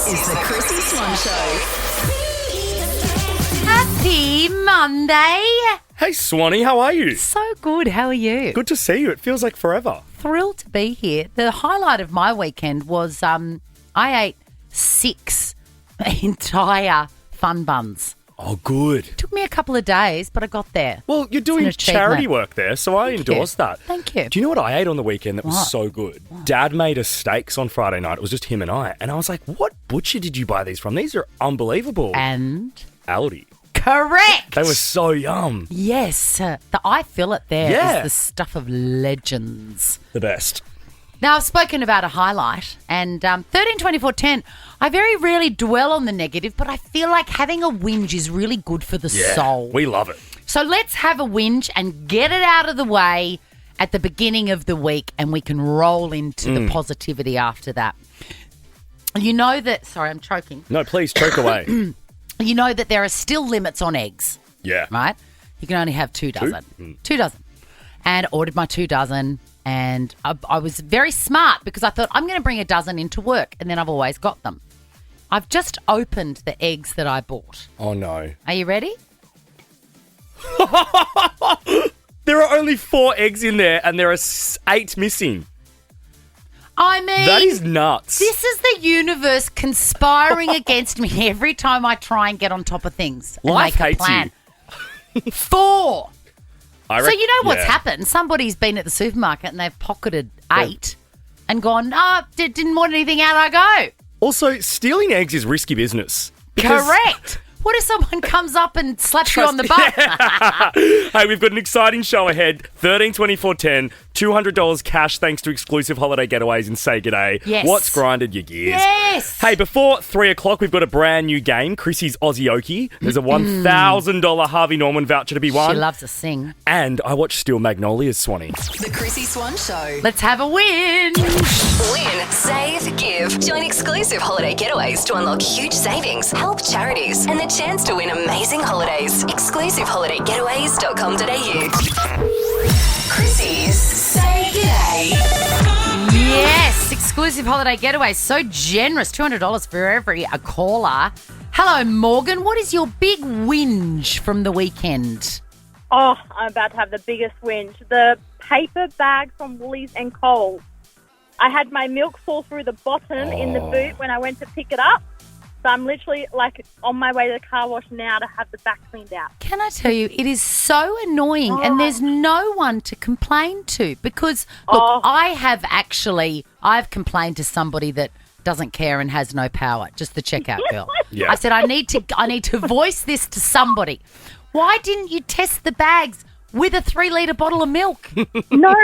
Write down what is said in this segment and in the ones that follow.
This is the Chrissie Swan Show. Happy Monday. Hey, Swanee, how are you? So good. How are you? Good to see you. It feels like forever. Thrilled to be here. The highlight of my weekend was I ate 6 entire fun buns. Oh, good. Took me a couple of days, but I got there. Well, you're doing charity work there, so I endorse that. Thank you. Do you know what I ate on the weekend that was What? so good? Dad made us steaks on Friday night. It was just him and I. And I was like, what butcher did you buy these from? These are unbelievable. And Aldi. correct. They were so yum. Yes. The eye fillet there is Yeah. the stuff of legends. The best. Now, I've spoken about a highlight, and 13, 24, 10, I very rarely dwell on the negative, but I feel like having a whinge is really good for the soul. We love it. So let's have a whinge and get it out of the way at the beginning of the week, and we can roll into the positivity after that. You know that, sorry, I'm choking. No, please, choke away. You know that there are still limits on eggs, Yeah. right? You can only have 2 dozen. 2 dozen. And I ordered my 2 dozen. And I was very smart because I thought I'm going to bring a dozen into work, and then I've always got them. I've just opened the eggs that I bought. Oh, no. Are you ready? There are only 4 eggs in there, and there are 8 missing. I mean, That is nuts. this is the universe conspiring against me every time I try and get on top of things and Life make a hates plan. 4. So you know what's happened? Somebody's been at the supermarket and they've pocketed 8 and gone, didn't want anything out, I go. Also, stealing eggs is risky business. because- Correct. What if someone comes up and slaps you on the butt? Hey, we've got an exciting show ahead. 13, 24, 10, $200 cash thanks to exclusive holiday getaways in Say G'day. Yes. What's grinded your gears? Yes. Hey, before 3 o'clock, we've got a brand new game, Chrissie's Aussie Okie. There's a $1,000 Harvey Norman voucher to be won. She loves to sing. And I watched Steel Magnolias, Swanee. The Chrissie Swan Show. Let's have a win. Win, save, give. Join exclusive holiday getaways to unlock huge savings, help charities, and the chance to win amazing holidays. Exclusiveholidaygetaways.com.au. Chrissie's Say G'day. Yes, exclusive holiday getaway. So generous. $200 for every caller. Hello, Morgan. What is your big whinge from the weekend? Oh, I'm about to have the biggest whinge. The paper bag from Woolies and Coles. I had my milk fall through the bottom in the boot when I went to pick it up. So I'm literally on my way to the car wash now to have the back cleaned out. Can I tell you, it is so annoying and there's no one to complain to because, look, I've complained to somebody that doesn't care and has no power, just the checkout girl. Yeah. I said, I need to voice this to somebody. Why didn't you test the bags with a 3-litre bottle of milk? No,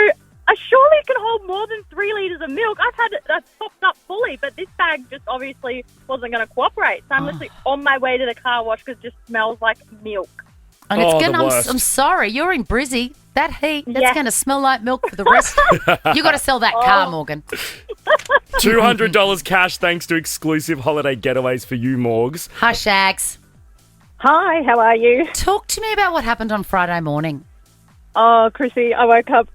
surely it can hold more than 3 litres of milk. I've had it topped up fully, but this bag just obviously wasn't going to cooperate. So I'm literally on my way to the car wash because it just smells like milk. And Oh, it's the gonna. worst. I'm sorry, you're in Brizzy. That heat, that's Yeah. going to smell like milk for the rest. You got to sell that car, Morgan. $200 cash thanks to exclusive holiday getaways for you, Morgs. Hi, Shags. Hi, how are you? Talk to me about what happened on Friday morning. Oh, Chrissy, I woke up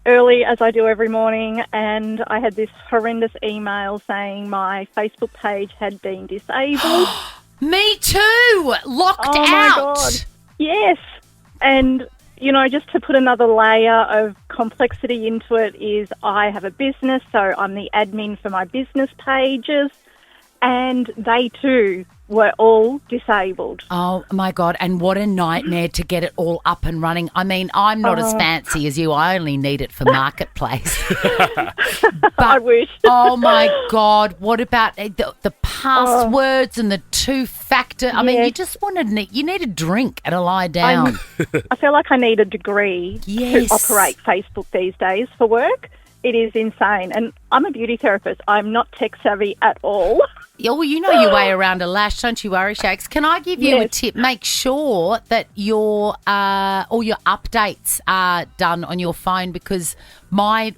early as I do every morning and I had this horrendous email saying my Facebook page had been disabled. Me too. Locked Oh, out. my God. Yes. And, just to put another layer of complexity into it is I have a business, so I'm the admin for my business pages, and they too were all disabled. Oh, my God. And what a nightmare to get it all up and running. I mean, I'm not as fancy as you. I only need it for Marketplace. But, I wish. Oh, my God. What about the passwords and the two-factor? I mean, Yes. you just you need a drink and a lie down. I feel like I need a degree Yes. to operate Facebook these days for work. It is insane. And I'm a beauty therapist. I'm not tech savvy at all. Yeah, well, you know your way around a lash, don't you worry, Shax? Can I give you a Yes. tip? Make sure that all your updates are done on your phone because I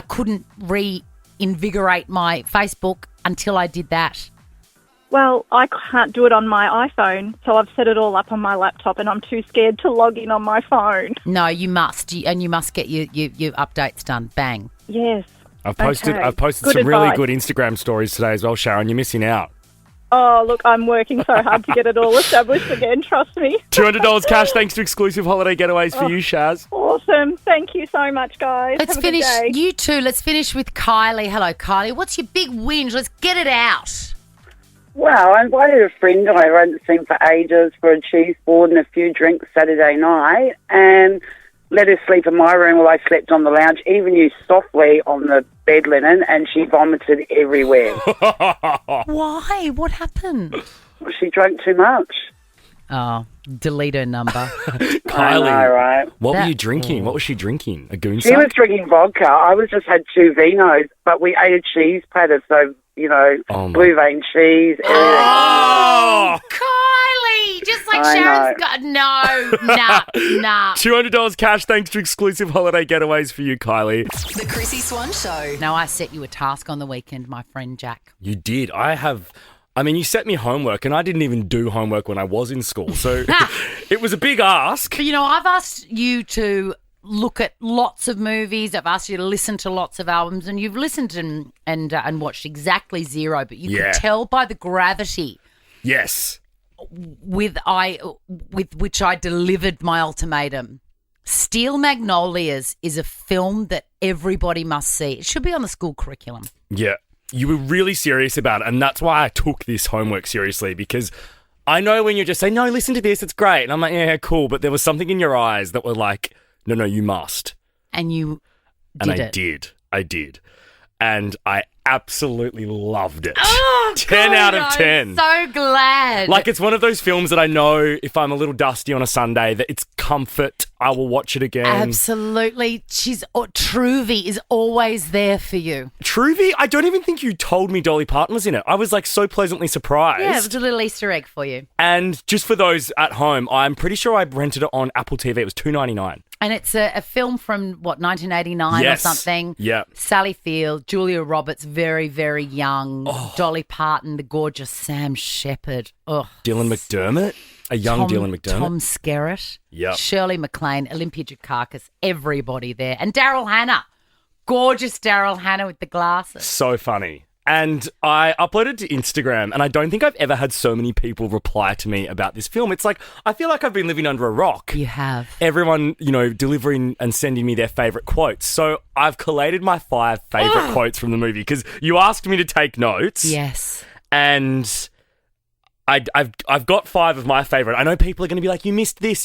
couldn't reinvigorate my Facebook until I did that. Well, I can't do it on my iPhone, so I've set it all up on my laptop and I'm too scared to log in on my phone. No, you must. And you must get your updates done. Bang. Yes. I've posted Okay. I've posted Good some really advice. good Instagram stories today as well, Sharon. You're missing out. Oh, look, I'm working so hard to get it all established again, trust me. $200 cash thanks to exclusive holiday getaways for you, Shaz. Awesome. Thank you so much, guys. Let's Have a good finish. day. You two. Let's finish with Kylie. Hello, Kylie. What's your big whinge? Let's get it out. Well, I invited a friend I hadn't seen for ages for a cheese board and a few drinks Saturday night, and let her sleep in my room while I slept on the lounge, even used softly on the bed linen, and she vomited everywhere. Why? What happened? She drank too much. Oh, delete her number. Kylie, I know, right? what were you drinking? What was she drinking? A goon She was sack? drinking vodka. I was just had 2 vinos, but we ate a cheese platter, so, Oh, my- blue vein cheese, everything. Oh! Kylie, just like I Sharon's know. got nah. $200 cash thanks to exclusive holiday getaways for you, Kylie. The Chrissie Swan Show. No, I set you a task on the weekend, my friend Jack. You did. You set me homework, and I didn't even do homework when I was in school. So it was a big ask. But, I've asked you to look at lots of movies. I've asked you to listen to lots of albums, and you've listened and watched exactly zero. But you Yeah. could tell by the gravity Yes. with which I delivered my ultimatum. Steel Magnolias is a film that everybody must see. It should be on the school curriculum. Yeah. You were really serious about it, and that's why I took this homework seriously, because I know when you just say, no, listen to this, it's great. And I'm like, yeah, cool. But there was something in your eyes that were like, no, you must. And you And did I it. did. I did. And I absolutely loved it. Oh, 10 out of God, 10. I'm so glad. Like, it's one of those films that I know if I'm a little dusty on a Sunday that it's comfort. I will watch it again. Absolutely. Truvy is always there for you. Truvy, I don't even think you told me Dolly Parton was in it. I was like so pleasantly surprised. Yeah, it was a little Easter egg for you. And just for those at home, I'm pretty sure I rented it on Apple TV. It was $2.99. And it's a film from, 1989 Yes. or something? Yeah. Sally Field, Julia Roberts, very, very young. Oh. Dolly Parton, the gorgeous Sam Shepard. Oh, Dylan McDermott, a young Dylan McDermott. Tom Skerritt. Yep. Shirley MacLaine, Olympia Dukakis, everybody there. And Daryl Hannah. Gorgeous Daryl Hannah with the glasses. So funny. And I uploaded to Instagram, and I don't think I've ever had so many people reply to me about this film. It's like, I feel like I've been living under a rock. You have. Everyone, delivering and sending me their favourite quotes. So I've collated my 5 favourite quotes from the movie, because you asked me to take notes. Yes. And I've got 5 of my favourite. I know people are going to be like, you missed this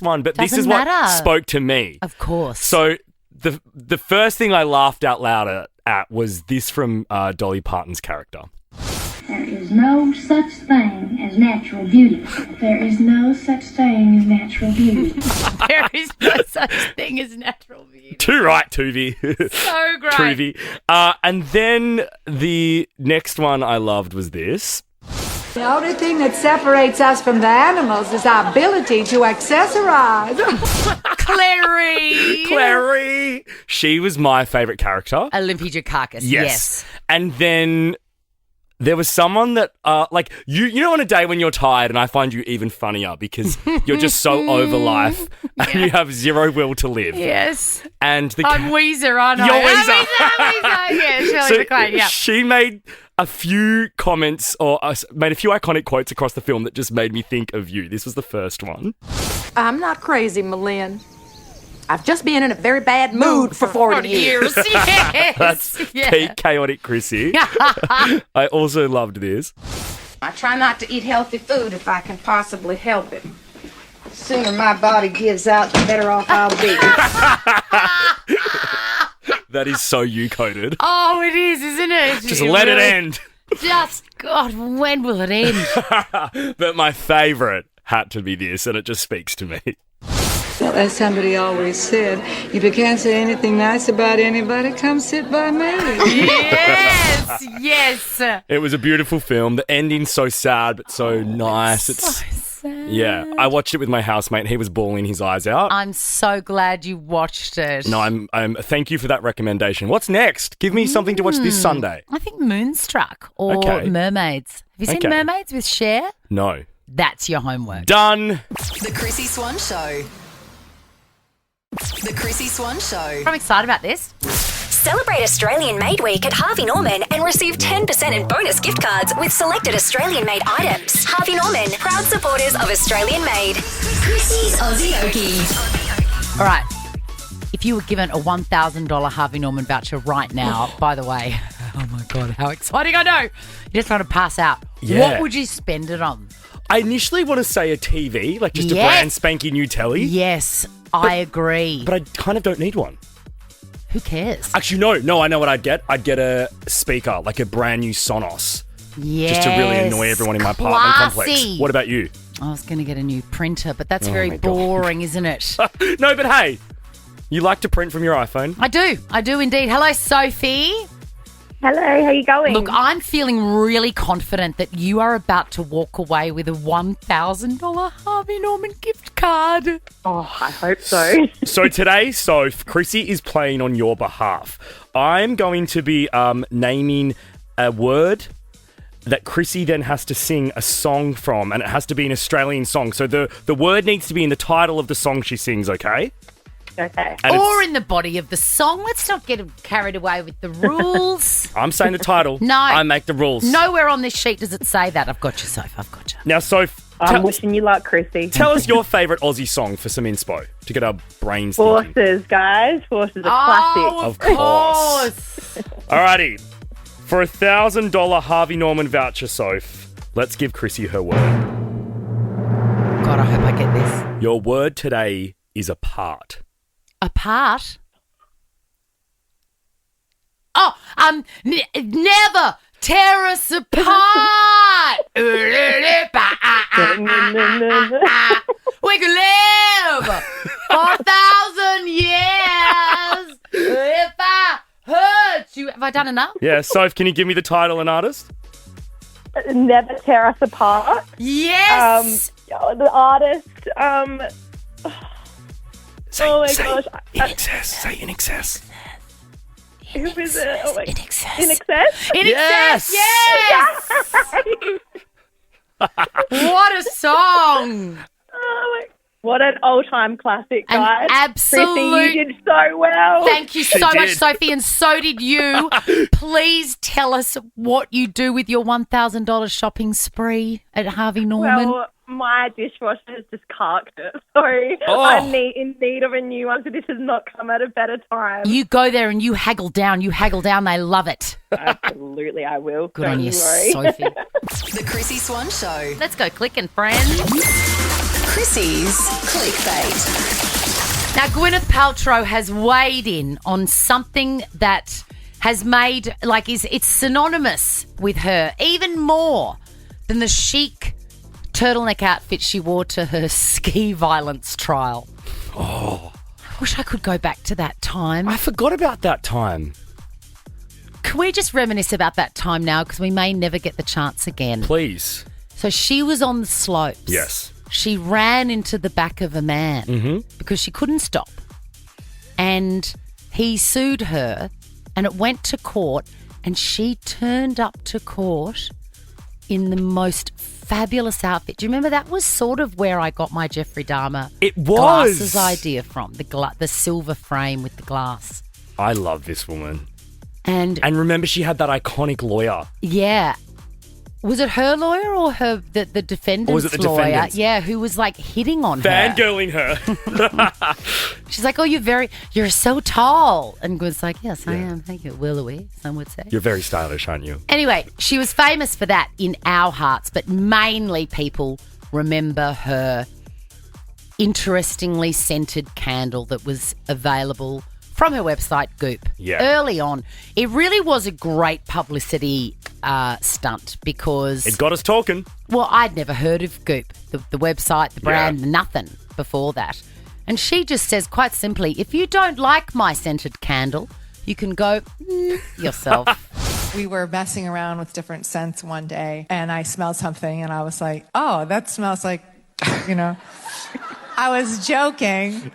one, but this Doesn't is matter. what spoke to me. Of course. So the first thing I laughed out loud at was this from Dolly Parton's character. There is no such thing as natural beauty. There is no such thing as natural beauty. There is no such thing as natural beauty. Too right, Tuvi. So great. Truvi. And then the next one I loved was this. The only thing that separates us from the animals is our ability to accessorize. Clary. She was my favourite character. Olympia Dukakis. Yes. And then there was someone that, you know on a day when you're tired, and I find you even funnier because you're just so over life and you have zero will to live. Yes. And I'm Weezer, aren't I? You're Weezer. I'm Weezer. Yeah, Shirley So MacLaine, yeah. she made a few comments or made a few iconic quotes across the film that just made me think of you. This was the first one. I'm not crazy, Malin. I've just been in a very bad mood for 40 years. Yes. That's peak chaotic Chrissie. I also loved this. I try not to eat healthy food if I can possibly help it. The sooner my body gives out, the better off I'll be. That is so you coded. Oh, it is, isn't it? Just let it really- end. Just, God, when will it end? But my favourite had to be this, and it just speaks to me. As somebody always said, if you can't say anything nice about anybody, come sit by me. Yes, yes. It was a beautiful film. The ending's so sad, but so nice. It's So sad. yeah. I watched it with my housemate. He was bawling his eyes out. I'm so glad you watched it. No, I'm. Thank you for that recommendation. What's next? Give me something to watch this Sunday. I think Moonstruck or Okay. Mermaids. Have you seen Okay. Mermaids with Cher? No. That's your homework. Done. The Chrissie Swan Show. The Chrissie Swan Show. I'm excited about this. Celebrate Australian Made Week at Harvey Norman and receive 10% in bonus gift cards with selected Australian made items. Harvey Norman, proud supporters of Australian Made. Chrissie's Aussie Okie. All right. If you were given a $1,000 Harvey Norman voucher right now, by the way, oh my God, how exciting, I know. You just want to pass out. Yeah. What would you spend it on? I initially want to say a TV, like just a brand spanking new telly. Yes, I agree. But I kind of don't need one. Who cares? Actually, no, I know what I'd get. I'd get a speaker, like a brand new Sonos. Yes. Just to really annoy everyone in my apartment complex. What about you? I was going to get a new printer, but that's very my God. boring, isn't it? No, but hey, you like to print from your iPhone? I do indeed. Hello, Sophie. Hello, how you going? Look, I'm feeling really confident that you are about to walk away with a $1,000 Harvey Norman gift card. Oh, I hope so. So today, Soph, Chrissie is playing on your behalf. I'm going to be naming a word that Chrissie then has to sing a song from, and it has to be an Australian song. So the word needs to be in the title of the song she sings, okay? Okay. Or in the body of the song. Let's not get carried away with the rules. I'm saying the title. No. I make the rules. Nowhere on this sheet does it say that. I've got you, Soph. I've got you. Now, Soph, I'm wishing you luck, Chrissy. tell us your favourite Aussie song for some inspo to get our brains thinking. Horses, guys. Horses are Oh, classic. Of course. Alrighty. For a $1,000 Harvey Norman voucher, Soph, let's give Chrissie her word. God, I hope I get this. Your word today is apart. Apart? Oh, never tear us apart. We can live 4,000 years if I hurt you. Have I done enough? Yeah, Soph, can you give me the title and artist? Never tear us apart. Yes. The artist. Oh my gosh. In excess. Say in excess. Who is it? Oh my. In excess. In excess? In Yes. excess. Yes. What a song. Oh my. What an all-time classic, An guys. absolute- Chrissy, you did so well. Thank you so She much, did. Sophie, and so did you. Please tell us what you do with your $1,000 shopping spree at Harvey Norman. Well, my dishwasher has just carked it. Sorry. Oh. I'm in need of a new one, so this has not come at a better time. You go there and you haggle down. They love it. Absolutely, I will. Good Don't on you, worry. Sophie. The Chrissy Swan Show. Let's go clicking, friends. Chrissy's Clickbait. Now, Gwyneth Paltrow has weighed in on something that has made, it's synonymous with her, even more than the chic turtleneck outfit she wore to her ski violence trial. Oh. I wish I could go back to that time. I forgot about that time. Can we just reminisce about that time now? Because we may never get the chance again. Please. So she was on the slopes. Yes. She ran into the back of a man because she couldn't stop. And he sued her and it went to court, and she turned up to court in the most fabulous outfit. Do you remember that was sort of where I got my Jeffrey Dahmer glasses idea from, the silver frame with the glass. I love this woman. And remember, she had that iconic lawyer. yeah. Was it her lawyer or the defendant's Or was it the lawyer? defendant's? Yeah, who was hitting on her. Fangirling her. She's like, oh, you're so tall. And Gwen's like, yes, I am. Thank you. Willowy, some would say. You're very stylish, aren't you? Anyway, she was famous for that in our hearts, but mainly people remember her interestingly scented candle that was available from her website, Goop. Yeah. Early on. It really was a great publicity stunt because... It got us talking. Well, I'd never heard of Goop, the website, the brand, nothing before that. And she just says quite simply, if you don't like my scented candle, you can go yourself. We were messing around with different scents one day, and I smelled something, and I was like, oh, that smells like, I was joking.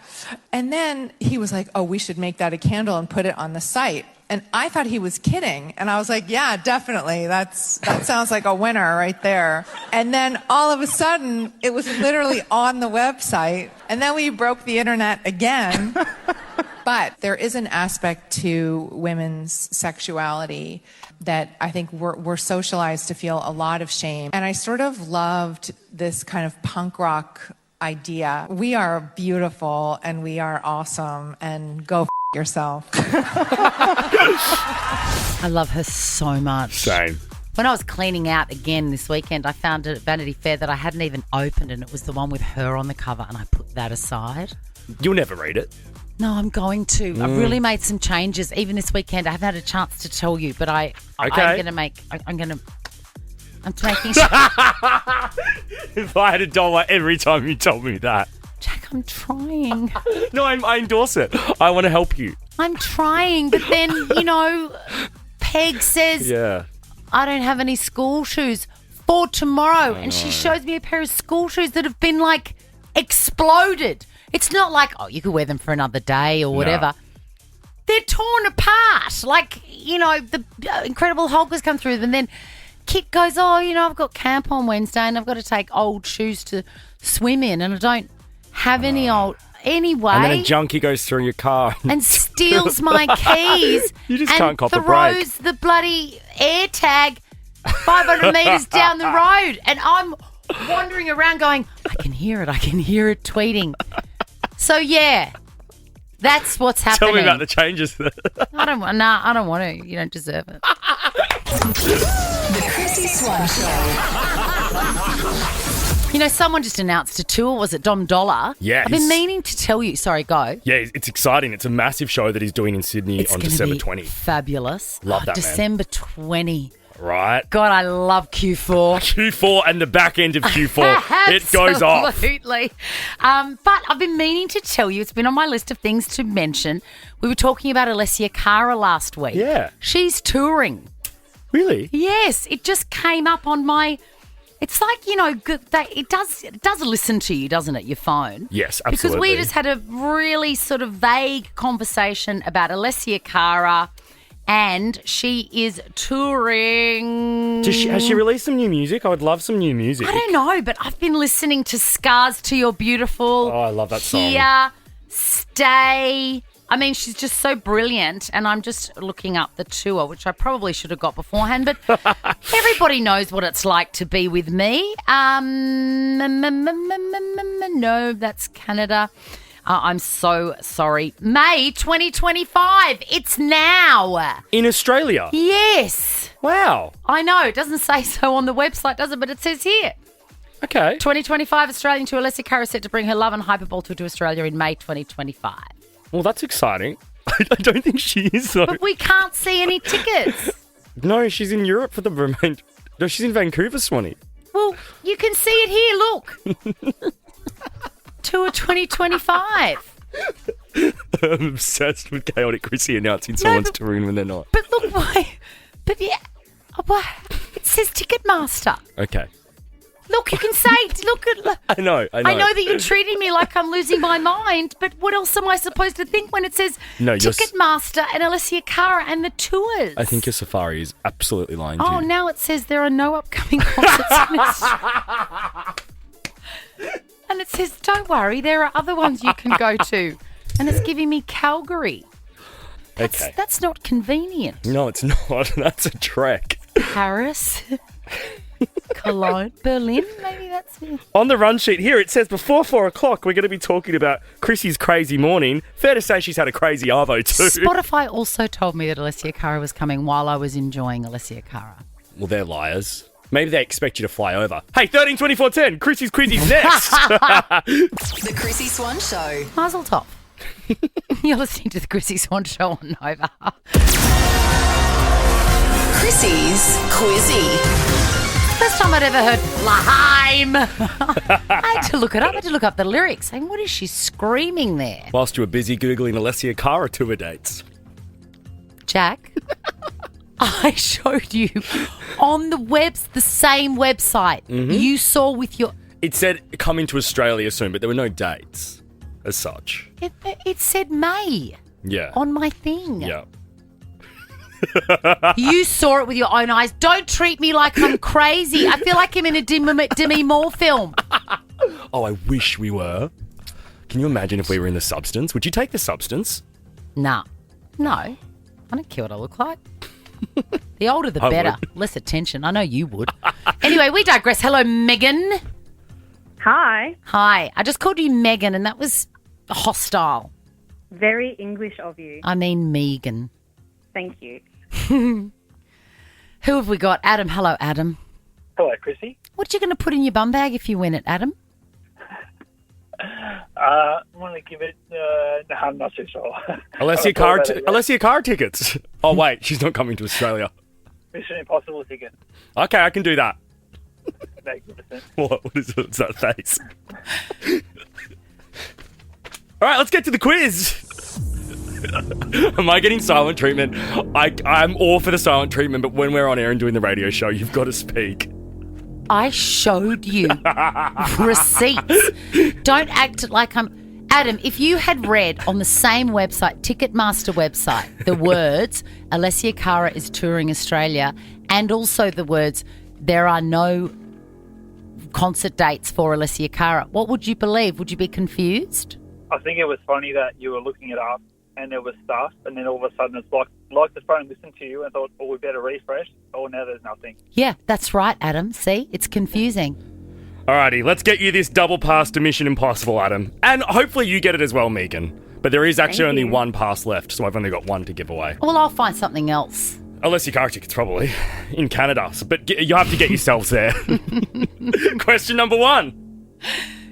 And then he was like, oh, we should make that a candle and put it on the site. And I thought he was kidding. And I was like, yeah, definitely. That sounds like a winner right there. And then all of a sudden, it was literally on the website. And then we broke the internet again But there is an aspect to women's sexuality that I think we're socialized to feel a lot of shame. And I sort of loved this kind of punk rock idea. We are beautiful and we are awesome, and go yourself. I love her so much. Same. When I was cleaning out again this weekend, I found at Vanity Fair that I hadn't even opened, and it was the one with her on the cover, and I put that aside. You'll never read it. No, I'm going to. I've really made some changes. Even this weekend, I haven't had a chance to tell you, but I'm making sure. If I had $1 every time you told me that. Jack, I'm trying. No, I endorse it. I want to help you. I'm trying, but then, Peg says, Yeah. I don't have any school shoes for tomorrow. And she shows me a pair of school shoes that have been, exploded. It's not like, you could wear them for another day or whatever. No. They're torn apart. The Incredible Hulk has come through them. And then Kit goes, I've got camp on Wednesday and I've got to take old shoes to swim in, and I don't have any old... Anyway. And then a junkie goes through your car. And steals my keys. You just can't cop a break. And throws the bloody air tag 500 metres down the road. And I'm wandering around going, I can hear it tweeting. So, yeah, that's what's happening. Tell me about the changes. I don't want to. You don't deserve it. The Chrissie Swan Show. Someone just announced a tour. Was it Dom Dollar? Yeah. I've been meaning to tell you. Sorry, go. Yeah, it's exciting. It's a massive show that he's doing in Sydney on December 20. Fabulous. Love that, December 20. Right. God, I love Q4. Q4 and the back end of Q4. It goes off. Absolutely. But I've been meaning to tell you, it's been on my list of things to mention. We were talking about Alessia Cara last week. Yeah. She's touring. Really? Yes. It just came up on my... It's like, it does listen to you, doesn't it, your phone? Yes, absolutely. Because we just had a really sort of vague conversation about Alessia Cara, and she is touring. Has she released some new music? I would love some new music. I don't know, but I've been listening to Scars to Your Beautiful. Oh, I love that song. Here, Stay. I mean, she's just so brilliant, and I'm just looking up the tour, which I probably should have got beforehand, but everybody knows what it's like to be with me. No, that's Canada. I'm so sorry. May 2025. It's now. In Australia? Yes. Wow. I know. It doesn't say so on the website, does it? But it says here. Okay. 2025 Australian tour. Alessia Cara set to bring her Love and Hyperball tour to Australia in May 2025. Well, that's exciting. I don't think she is, though. But we can't see any tickets. No, she's in Europe for the remainder. No, she's in Vancouver, Swanee. Well, you can see it here. Look. Tour 2025. I'm obsessed with chaotic Chrissie announcing someone's touring when they're not. But look, why? But yeah. It says Ticketmaster. Okay. Look, you can say, look. I know. I know that you're treating me like I'm losing my mind, but what else am I supposed to think when it says Ticketmaster and Alessia Cara and the tours? I think your safari is absolutely lying to you. Oh, now it says there are no upcoming concerts in Australia. And it says, don't worry, there are other ones you can go to. And it's giving me Calgary. That's not convenient. No, it's not. That's a trek. Paris. Cologne, Berlin, maybe that's it. On the run sheet here, it says before 4 o'clock, we're going to be talking about Chrissie's crazy morning. Fair to say she's had a crazy arvo too. Spotify also told me that Alessia Cara was coming while I was enjoying Alessia Cara. Well, they're liars. Maybe they expect you to fly over. Hey, 13 24 10, Chrissie's Quizzy's next. The Chrissie Swan Show. Mazel tov. You're listening to the Chrissie Swan Show on Nova. Chrissie's Quizzy. First time I'd ever heard Laheim. I had to look it up. I had to look up the lyrics. Saying, what is she screaming there? Whilst you were busy Googling Alessia Cara tour dates. Jack, I showed you on the same website you saw with your... It said coming to Australia soon, but there were no dates as such. It said May. Yeah. On my thing. Yeah. You saw it with your own eyes. Don't treat me like I'm crazy. I feel like I'm in a Demi Moore film. Oh, I wish we were. Can you imagine if we were in the substance? Would you take the substance? Nah. No. I don't care what I look like. The older the better. Less attention. I know you would. Anyway, we digress. Hello, Megan. Hi. Hi. I just called you Megan and that was hostile. Very English of you. I mean Megan. Thank you. Who have we got? Adam. Hello, Adam. Hello, Chrissie. What are you going to put in your bum bag if you win it, Adam? I'm going to give it... no, I'm not too sure. Alessia Cara tickets. Oh, wait. She's not coming to Australia. Mission Impossible ticket. Okay, I can do that. Magnificent. What is that face? All right, let's get to the quiz. Am I getting silent treatment? I'm all for the silent treatment, but when we're on air and doing the radio show, you've got to speak. I showed you receipts. Don't act like I'm... Adam, if you had read on the same website, Ticketmaster website, the words, Alessia Cara is touring Australia, and also the words, there are no concert dates for Alessia Cara, what would you believe? Would you be confused? I think it was funny that you were looking it up and there was stuff, and then all of a sudden it's like the phone listened to you and thought, oh, we better refresh. Oh, now there's nothing. Yeah, that's right, Adam. See, it's confusing. Alrighty, let's get you this double pass to Mission Impossible, Adam. And hopefully you get it as well, Megan. But there is actually only one pass left, so I've only got one to give away. Well, I'll find something else. Alessia Cara tickets, probably. In Canada. But you have to get yourselves there. Question number 1.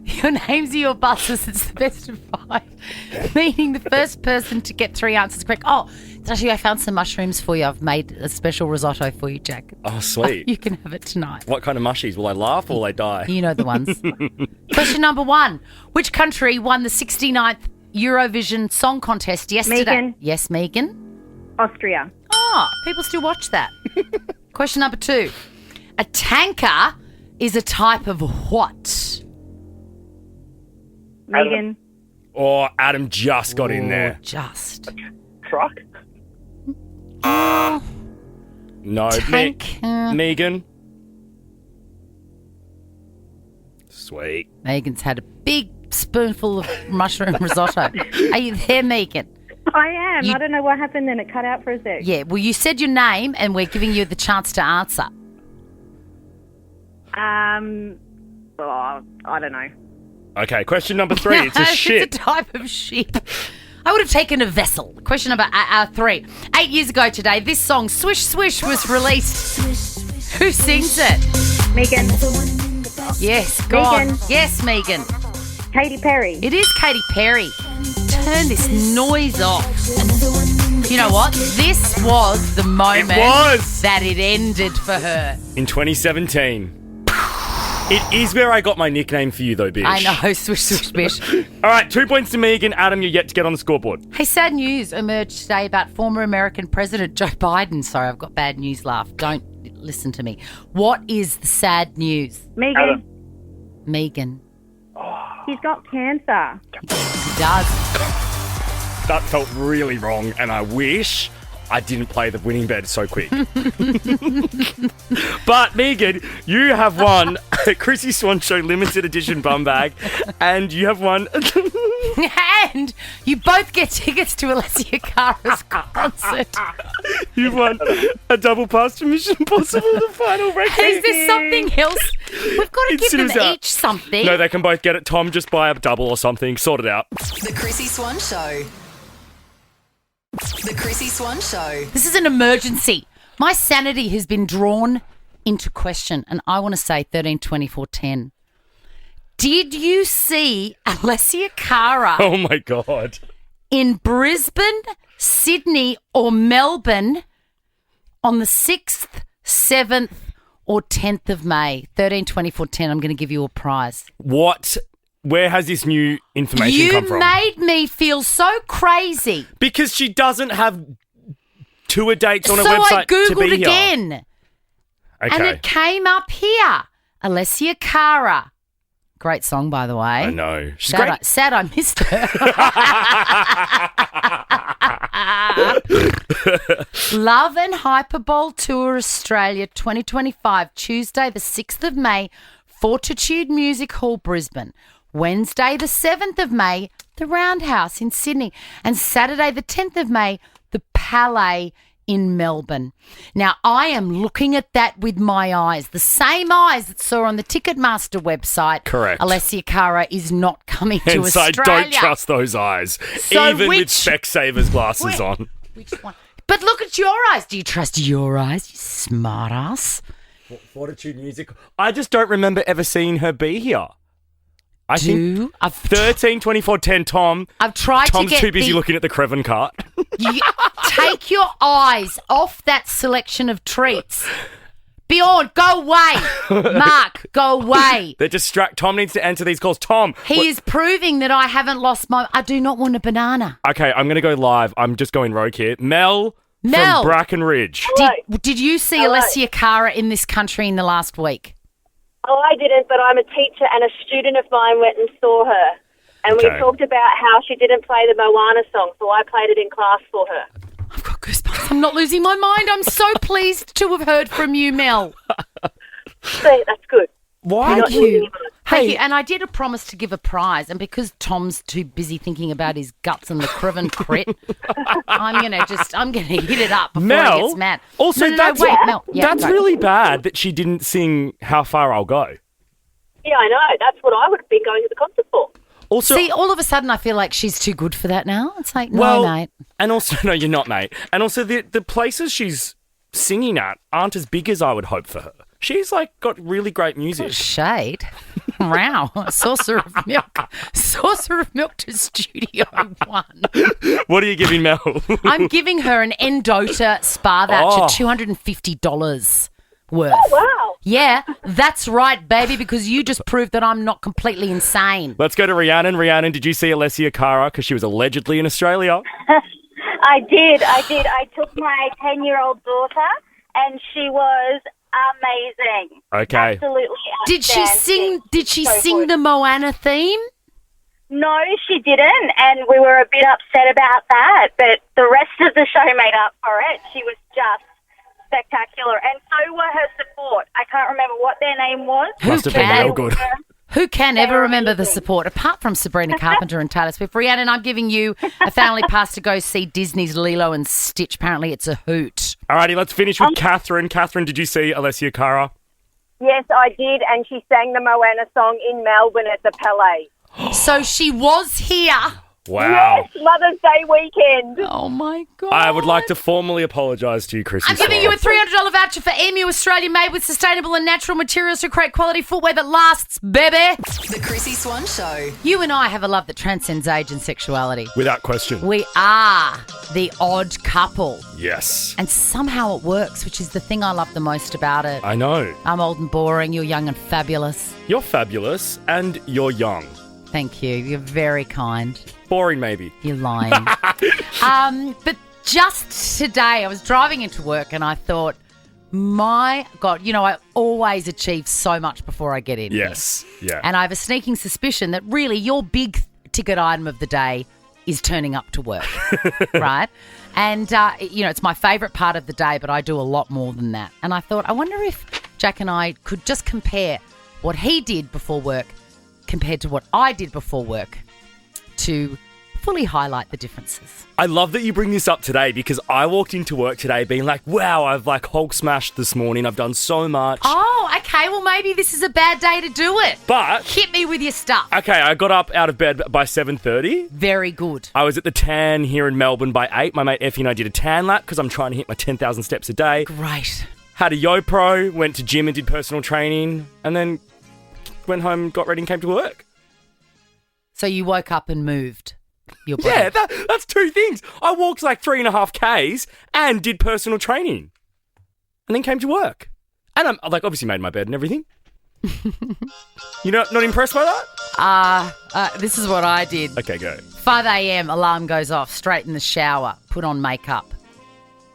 Your names are your buses. It's the best of 5. Meaning the first person to get 3 answers correct. Oh, actually, I found some mushrooms for you. I've made a special risotto for you, Jack. Oh, sweet. You can have it tonight. What kind of mushies? Will I laugh or will I die? You know the ones. Question number 1. Which country won the 69th Eurovision Song Contest yesterday? Megan. Yes, Megan? Austria. Oh, people still watch that. Question number 2. A tanker is a type of what? Megan. Oh, Adam just got in there. Just. Truck? No. Tank. Megan. Sweet. Megan's had a big spoonful of mushroom risotto. Are you there, Megan? I am. I don't know what happened then. It cut out for a sec. Yeah, well, you said your name and we're giving you the chance to answer. Well, I don't know. Okay, question number 3. It's a ship. It's a type of ship. I would have taken a vessel. Question number 3. 8 years ago today, this song, Swish Swish, was released. Who sings it? Megan. Yes, go on. Megan. Yes, Megan. Katy Perry. It is Katy Perry. Turn this noise off. You know what? This was the moment that it ended for her. In 2017. It is where I got my nickname for you, though, Bish. I know, Swish Swish Bish. All right, 2 points to Megan. Adam, you're yet to get on the scoreboard. Hey, sad news emerged today about former American President Joe Biden. Sorry, I've got bad news laugh. Don't listen to me. What is the sad news? Megan. Adam. Megan. He's got cancer. He does. That felt really wrong, and I wish I didn't play the winning bed so quick. But, Megan, you have won a Chrissie Swan Show limited edition bum bag, and you have won... And you both get tickets to Alessia Cara's concert. You've won a double pass to Mission Impossible, the final record. Is there something else? We've got to give them each something. No, they can both get it. Tom, just buy a double or something. Sort it out. The Chrissie Swan Show. The Chrissie Swan Show. This is an emergency. My sanity has been drawn into question, and I want to say 13, 24, 10. Did you see Alessia Cara Oh, my God. in Brisbane, Sydney or Melbourne on the 6th, 7th or 10th of May? 13, 24, 10. I'm going to give you a prize. What? Where has this new information come from? You made me feel so crazy. Because she doesn't have tour dates on her So website I Googled to be here. again. Okay. And it came up here. Alessia Cara. Great song, by the way. I know. She's great. Sad I missed her. Love and Hyperbole Tour Australia 2025, Tuesday the 6th of May, Fortitude Music Hall, Brisbane. Wednesday the 7th of May, the Roundhouse in Sydney. And Saturday the 10th of May, the Palais in Melbourne. Now, I am looking at that with my eyes, the same eyes that saw on the Ticketmaster website. Correct. Alessia Cara is not coming to Hence, I Australia. don't trust those eyes, So even with Specsavers glasses on. Which one? But look at your eyes. Do you trust your eyes, you smart ass? Fortitude Music. I just don't remember ever seeing her be here. I think I've 13, 24, 10, Tom. I've tried Tom's to get too busy looking at the Creven cart. You take your eyes off that selection of treats. Bjorn, go away. Mark, go away. They're Tom needs to answer these calls. Tom. He is proving that I haven't lost my... I do not want a banana. Okay, I'm going to go live. I'm just going rogue here. Mel from Brackenridge. Did you see Alessia Cara in this country in the last week? Oh, I didn't, but I'm a teacher and a student of mine went and saw her. And we talked about how she didn't play the Moana song, so I played it in class for her. I've got goosebumps. I'm not losing my mind. I'm so pleased to have heard from you, Mel. See, that's good. Thank you. Thank you. And I did a promise to give a prize, and because Tom's too busy thinking about his guts and the Creven crit, I'm gonna hit it up before he gets mad. Also, Mel. Yeah, that's really bad that she didn't sing "How Far I'll Go." Yeah, I know. That's what I would have been going to the concert for. Also, see, all of a sudden I feel like she's too good for that now. It's like, no, mate. And also, no, you're not, mate. And also, the places she's singing at aren't as big as I would hope for her. She's got really great music. Shade. Wow. Saucer of milk. Saucer of milk to Studio One. What are you giving Mel? I'm giving her an Endota spa voucher, $250 worth. Oh, wow. Yeah, that's right, baby, because you just proved that I'm not completely insane. Let's go to Rhiannon. Rhiannon, did you see Alessia Cara? Because she was allegedly in Australia. I did. I took my 10-year-old daughter, and she was amazing. Okay. Absolutely outstanding. Did she sing the Moana theme? No, she didn't, and we were a bit upset about that, but the rest of the show made up for it. She was just spectacular, and so were her support. I can't remember what their name was. Must have been real good. Who can ever remember the support, apart from Sabrina Carpenter and Taylor Swift? Rhiannon, I'm giving you a family pass to go see Disney's Lilo and Stitch. Apparently it's a hoot. Alrighty, let's finish with Catherine. Catherine, did you see Alessia Cara? Yes, I did, and she sang the Moana song in Melbourne at the Palais. So she was here. Wow. Yes, Mother's Day weekend. Oh, my God. I would like to formally apologise to you, Chrissie. I'm giving you a $300 voucher for Emu Australia, made with sustainable and natural materials to create quality footwear that lasts, baby. The Chrissie Swan Show. You and I have a love that transcends age and sexuality. Without question. We are the odd couple. Yes. And somehow it works, which is the thing I love the most about it. I know. I'm old and boring. You're young and fabulous. You're fabulous and you're young. Thank you. You're very kind. Boring, maybe. You're lying. But just today, I was driving into work and I thought, my God, I always achieve so much before I get in. Yes. Yeah. And I have a sneaking suspicion that really your big ticket item of the day is turning up to work, right? And, it's my favourite part of the day, but I do a lot more than that. And I thought, I wonder if Jack and I could just compare what he did before work compared to what I did before work to fully highlight the differences. I love that you bring this up today because I walked into work today being like, wow, I've Hulk smashed this morning. I've done so much. Oh, okay. Well, maybe this is a bad day to do it. But hit me with your stuff. Okay, I got up out of bed by 7:30. Very good. I was at the tan here in Melbourne by 8. My mate Effie and I did a tan lap because I'm trying to hit my 10,000 steps a day. Great. Had a YoPro, went to gym and did personal training, and then went home, got ready and came to work. So you woke up and moved your body? Yeah, that's two things. I walked 3.5 Ks and did personal training and then came to work. And I'm obviously made my bed and everything. You're not impressed by that? This is what I did. Okay, go. 5 a.m, alarm goes off, straight in the shower, put on makeup,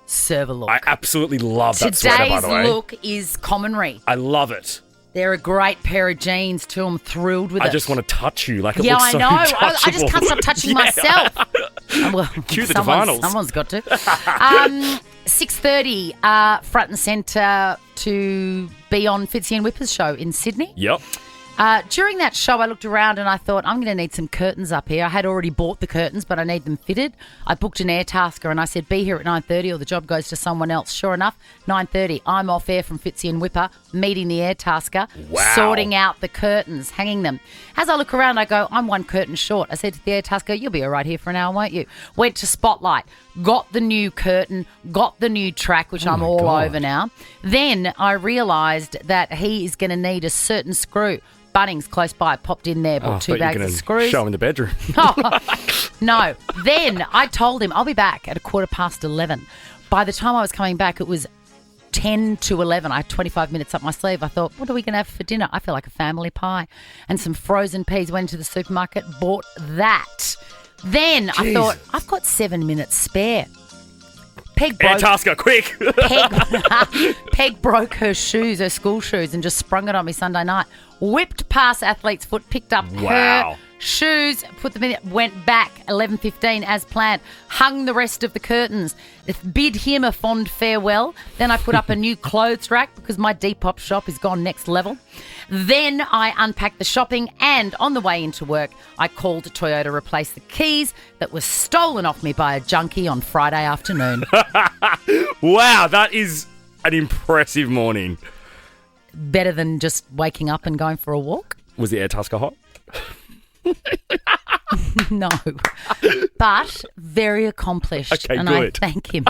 serve a look. I absolutely love that sweater, by the way. Today's look is commonary. I love it. They're a great pair of jeans too. I'm thrilled with it. I just want to touch you. It yeah, looks I so know. I just touchable. can't stop touching myself. Well, Cue the divinals. Someone's got to. 6:30, front and centre to be on Fitzy and Whipper's show in Sydney. Yep. During that show, I looked around and I thought, I'm going to need some curtains up here. I had already bought the curtains, but I need them fitted. I booked an air tasker and I said, be here at 9:30 or the job goes to someone else. Sure enough, 9:30, I'm off air from Fitzy and Whipper, meeting the air tasker, sorting out the curtains, hanging them. As I look around, I go, I'm one curtain short. I said to the air tasker, you'll be all right here for an hour, won't you? Went to Spotlight, got the new curtain, got the new track, which I'm all over now. Then I realised that he is going to need a certain screw. Bunnings close by, popped in there, bought 2 bags of screws. Show him in the bedroom. No. Then I told him I'll be back at 11:15. By the time I was coming back, it was 10 to 11. I had 25 minutes up my sleeve. I thought, what are we going to have for dinner? I feel like a family pie. And some frozen peas. Went to the supermarket, bought that. Then I thought, I've got 7 minutes spare. Peg broke, air tasker, quick! Peg broke her shoes, her school shoes, and just sprung it on me Sunday night. Whipped past Athlete's Foot, picked up her shoes, put them in it, went back 11:15 as planned, hung the rest of the curtains, bid him a fond farewell. Then I put up a new clothes rack because my Depop shop has gone next level. Then I unpacked the shopping and on the way into work, I called Toyota to replace the keys that were stolen off me by a junkie on Friday afternoon. Wow, that is an impressive morning. Better than just waking up and going for a walk? Was the air tasker hot? No, but very accomplished. Okay, and good. I thank him.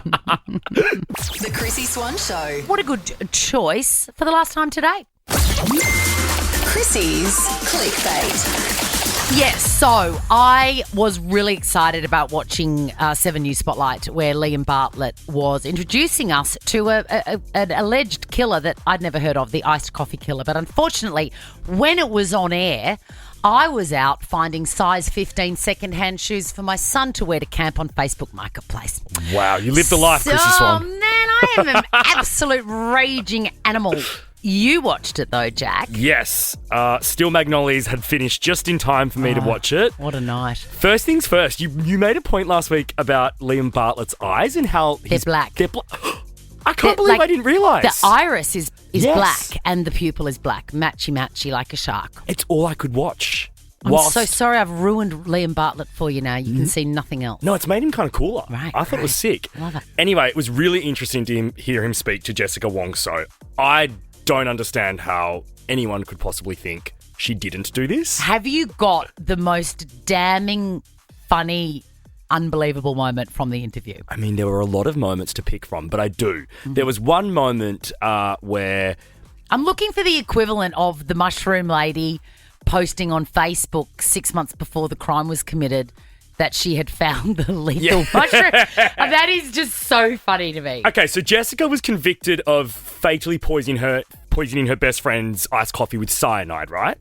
The Chrissie Swan Show. What a good choice for the last time today. Chrissie's Clickbait. Yes, so I was really excited about watching 7 News Spotlight where Liam Bartlett was introducing us to an alleged killer that I'd never heard of, the iced coffee killer. But unfortunately, when it was on air, I was out finding size 15 second-hand shoes for my son to wear to camp on Facebook Marketplace. Wow, you lived the life, Chrissie Swan. Oh, man, I am an absolute raging animal. You watched it though, Jack. Yes. Steel Magnolias had finished just in time for me to watch it. What a night. First things first, you made a point last week about Liam Bartlett's eyes and how they're black. I can't believe I didn't realise. The iris is black and the pupil is black. Matchy like a shark. It's all I could watch. I'm so sorry I've ruined Liam Bartlett for you now. You can see nothing else. No, it's made him kind of cooler. Right, I thought it was sick. Love it. Anyway, it was really interesting to hear him speak to Jessica Wong. So I don't understand how anyone could possibly think she didn't do this. Have you got the most damning, funny, unbelievable moment from the interview? I mean, there were a lot of moments to pick from, but I do. Mm-hmm. There was one moment where... I'm looking for the equivalent of the mushroom lady posting on Facebook 6 months before the crime was committed that she had found the lethal mushroom. That is just so funny to me. Okay, so Jessica was convicted of fatally poisoning her best friend's iced coffee with cyanide, right?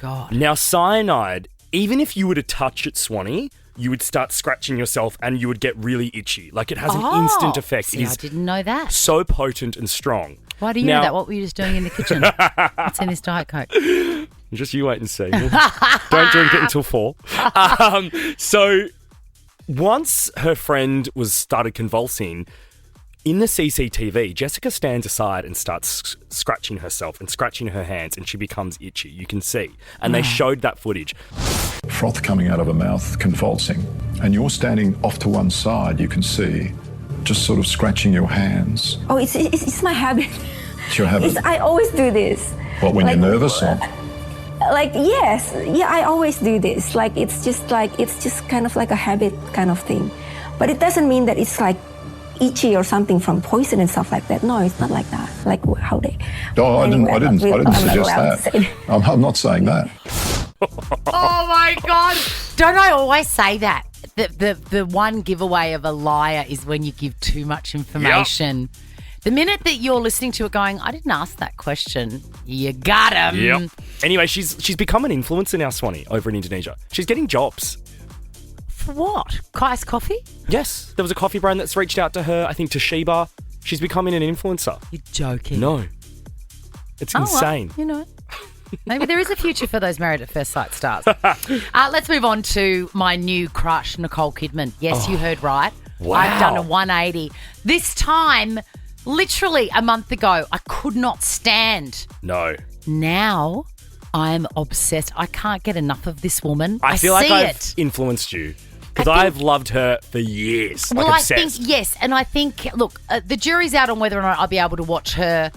God. Now, cyanide, even if you were to touch it, Swanee, you would start scratching yourself and you would get really itchy. Like, it has an instant effect. See, I didn't know that. So potent and strong. Why do you know that? What were you just doing in the kitchen? What's in this Diet Coke? Just you wait and see. Don't drink it until 4. So once her friend started convulsing, in the CCTV, Jessica stands aside and starts scratching herself and scratching her hands, and she becomes itchy. You can see. And they showed that footage. Froth coming out of her mouth, convulsing. And you're standing off to one side, you can see, just sort of scratching your hands. Oh, it's my habit. It's your habit? I always do this. What, when you're nervous or? Yes. Yeah, I always do this. It's just kind of like a habit kind of thing. But it doesn't mean that it's like itchy or something from poison and stuff like that. No, it's not like that. Like how they... No, I didn't suggest that. I'm not saying that. Oh my God. Don't I always say that? The one giveaway of a liar is when you give too much information. Yep. The minute that you're listening to it going, I didn't ask that question, you got him. Yep. Anyway, she's become an influencer now, Swanee, over in Indonesia. She's getting jobs. For what? Iced coffee? Yes. There was a coffee brand that's reached out to her, I think Toshiba. She's becoming an influencer. You're joking. No. It's insane. Well, you know. Maybe there is a future for those Married at First Sight stars. Let's move on to my new crush, Nicole Kidman. Yes, you heard right. Wow. I've done a 180. This time, literally a month ago, I could not stand. No. Now, I'm obsessed. I can't get enough of this woman. I feel like see I've it. influenced you because I've loved her for years. Well, like I obsessed. think, yes. And I think, look, the jury's out on whether or not I'll be able to watch her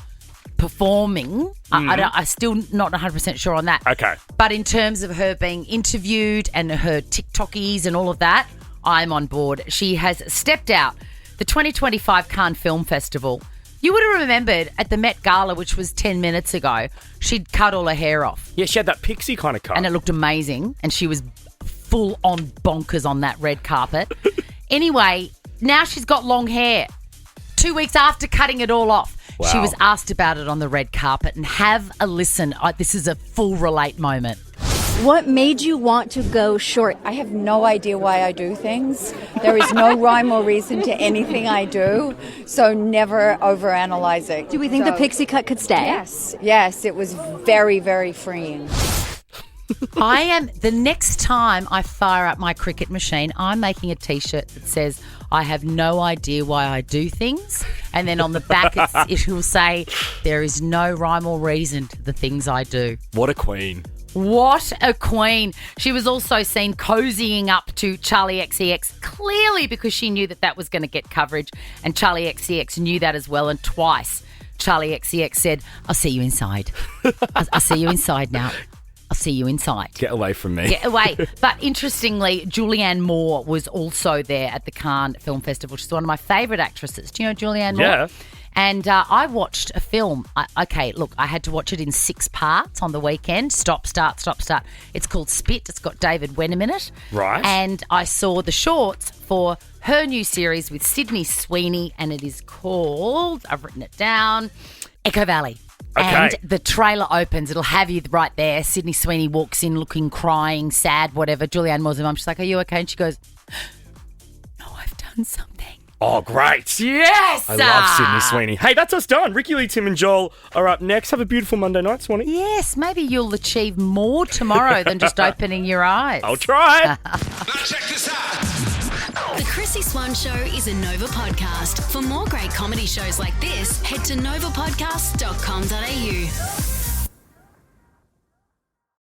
performing. I'm still not 100% sure on that. Okay. But in terms of her being interviewed and her TikTokies and all of that, I'm on board. She has stepped out. The 2025 Cannes Film Festival. You would have remembered at the Met Gala, which was 10 minutes ago, she'd cut all her hair off. Yeah, she had that pixie kind of cut. And it looked amazing. And she was full on bonkers on that red carpet. Anyway, now she's got long hair. 2 weeks after cutting it all off. Wow. She was asked about it on the red carpet. And have a listen. This is a full relate moment. What made you want to go short? I have no idea why I do things. There is no rhyme or reason to anything I do, so never overanalyze it. Do we think the pixie cut could stay? Yes, it was very, very freeing. The next time I fire up my cricket machine, I'm making a T-shirt that says, I have no idea why I do things. And then on the back, it will say, there is no rhyme or reason to the things I do. What a queen. What a queen. She was also seen cozying up to Charlie XCX, clearly because she knew that was going to get coverage. And Charlie XCX knew that as well. And twice, Charlie XCX said, I'll see you inside. I'll see you inside now. I'll see you inside. Get away from me. Get away. But interestingly, Julianne Moore was also there at the Cannes Film Festival. She's one of my favourite actresses. Do you know Julianne Moore? Yeah. And I watched a film. I had to watch it in 6 parts on the weekend. Stop, start. It's called Spit. It's got David Wenham in it. Right. And I saw the shorts for her new series with Sydney Sweeney, and it is called, I've written it down, Echo Valley. Okay. And the trailer opens. It'll have you right there. Sydney Sweeney walks in looking, crying, sad, whatever. Julianne Moore's her mum. She's like, are you okay? And she goes, no, I've done something. Oh, great. Yes! I love Sydney Sweeney. Hey, that's us done. Ricky Lee, Tim and Joel are up next. Have a beautiful Monday night, Swanee. Yes, maybe you'll achieve more tomorrow than just opening your eyes. I'll try. The Chrissie Swan Show is a Nova podcast. For more great comedy shows like this, head to novapodcast.com.au.